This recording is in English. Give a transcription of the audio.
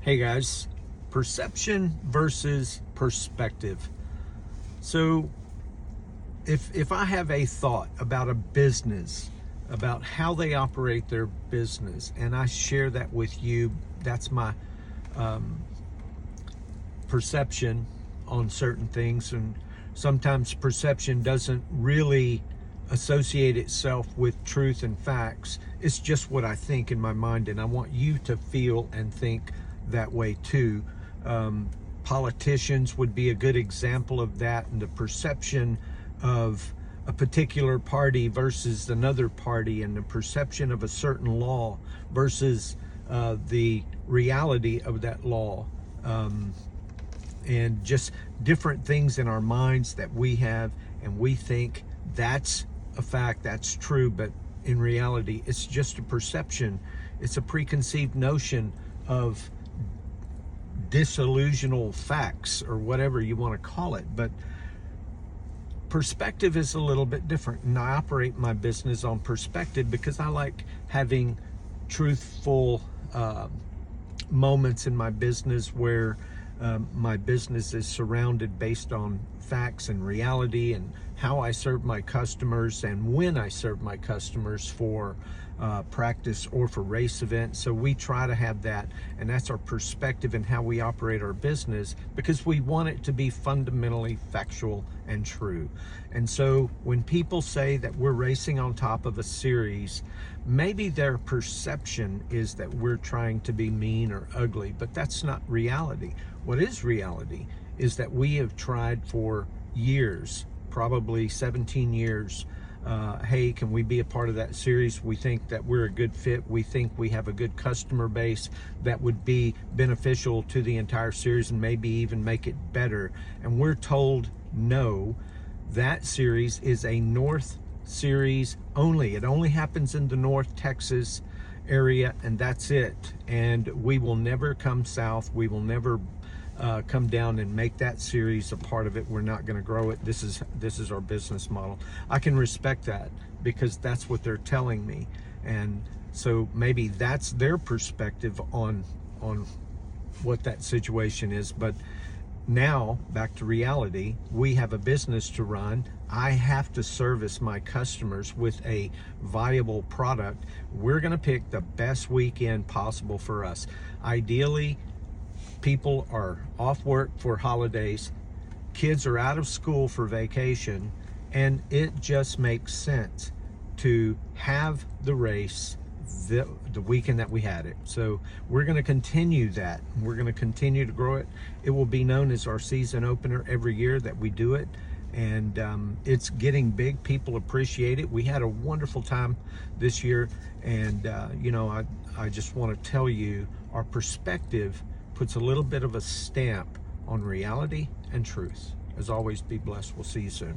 Hey guys, perception versus perspective. So if I have a thought about a business, about how they operate their business, and I share that with you, that's my perception on certain things. And sometimes perception doesn't really associate itself with truth and facts. It's just what I think in my mind, and I want you to feel and think that way too. Politicians would be a good example of that, and the perception of a particular party versus another party, and the perception of a certain law versus the reality of that law. And just different things in our minds that we have, and we think that's a fact, that's true, but in reality it's just a perception. It's a preconceived notion of disillusional facts, or whatever you want to call it. But perspective is a little bit different, and I operate my business on perspective because I like having truthful moments in my business where my business is surrounded based on facts and reality, and how I serve my customers and when I serve my customers for practice or for race events. So we try to have that, and that's our perspective in how we operate our business, because we want it to be fundamentally factual and true. And so when people say that we're racing on top of a series, maybe their perception is that we're trying to be mean or ugly, but that's not reality. What is reality is that we have tried for years, probably 17 years. Hey, can we be a part of that series? We think that we're a good fit. We think we have a good customer base that would be beneficial to the entire series and maybe even make it better. And we're told, no, that series is a North series only. It only happens in the North Texas area, and that's it. And we will never come south. We will never come down and make that series a part of it. We're not going to grow it. This is our business model. I can respect that because that's what they're telling me, and so maybe that's their perspective on what that situation is. But now back to reality. We have a business to run. I have to service my customers with a viable product. We're going to pick the best weekend possible for us. Ideally, people are off work for holidays, kids are out of school for vacation, and it just makes sense to have the race the weekend that we had it. So we're going to continue that. We're going to continue to grow it. It will be known as our season opener every year that we do it, and it's getting big. People appreciate it. We had a wonderful time this year, and I just want to tell you, our perspective puts a little bit of a stamp on reality and truth. As always, be blessed. We'll see you soon.